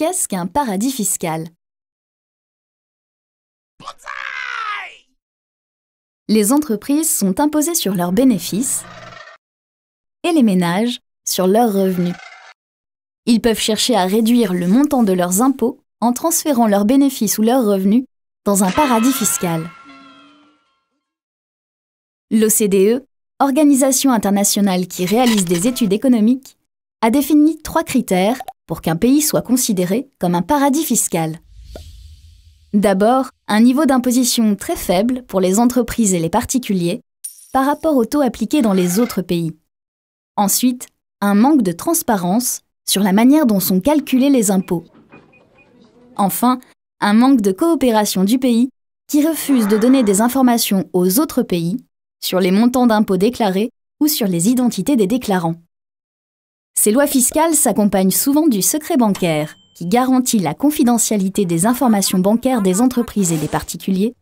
Qu'est-ce qu'un paradis fiscal? Les entreprises sont imposées sur leurs bénéfices et les ménages sur leurs revenus. Ils peuvent chercher à réduire le montant de leurs impôts en transférant leurs bénéfices ou leurs revenus dans un paradis fiscal. L'OCDE, organisation internationale qui réalise des études économiques, a défini 3 critères pour qu'un pays soit considéré comme un paradis fiscal. D'abord, un niveau d'imposition très faible pour les entreprises et les particuliers par rapport au taux appliqué dans les autres pays. Ensuite, un manque de transparence sur la manière dont sont calculés les impôts. Enfin, un manque de coopération du pays qui refuse de donner des informations aux autres pays sur les montants d'impôts déclarés ou sur les identités des déclarants. Ces lois fiscales s'accompagnent souvent du secret bancaire, qui garantit la confidentialité des informations bancaires des entreprises et des particuliers,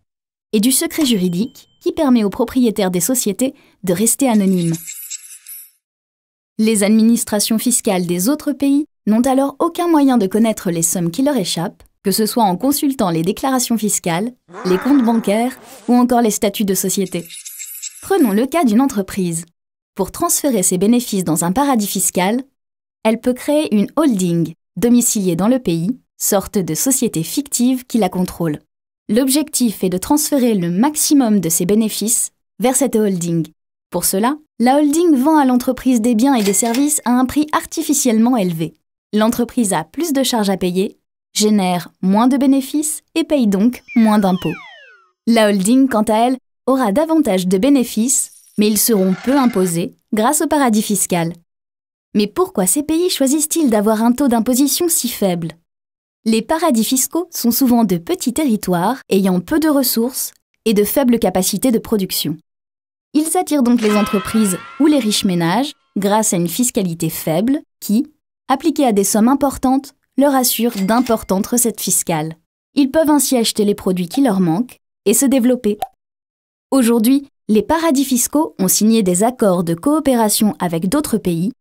et du secret juridique, qui permet aux propriétaires des sociétés de rester anonymes. Les administrations fiscales des autres pays n'ont alors aucun moyen de connaître les sommes qui leur échappent, que ce soit en consultant les déclarations fiscales, les comptes bancaires ou encore les statuts de société. Prenons le cas d'une entreprise. Pour transférer ses bénéfices dans un paradis fiscal, elle peut créer une holding, domiciliée dans le pays, sorte de société fictive qui la contrôle. L'objectif est de transférer le maximum de ses bénéfices vers cette holding. Pour cela, la holding vend à l'entreprise des biens et des services à un prix artificiellement élevé. L'entreprise a plus de charges à payer, génère moins de bénéfices et paye donc moins d'impôts. La holding, quant à elle, aura davantage de bénéfices, mais ils seront peu imposés grâce au paradis fiscal. Mais pourquoi ces pays choisissent-ils d'avoir un taux d'imposition si faible? Les paradis fiscaux sont souvent de petits territoires ayant peu de ressources et de faibles capacités de production. Ils attirent donc les entreprises ou les riches ménages grâce à une fiscalité faible qui, appliquée à des sommes importantes, leur assure d'importantes recettes fiscales. Ils peuvent ainsi acheter les produits qui leur manquent et se développer. Aujourd'hui, les paradis fiscaux ont signé des accords de coopération avec d'autres pays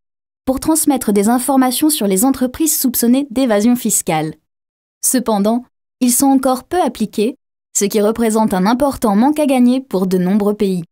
pour transmettre des informations sur les entreprises soupçonnées d'évasion fiscale. Cependant, ils sont encore peu appliqués, ce qui représente un important manque à gagner pour de nombreux pays.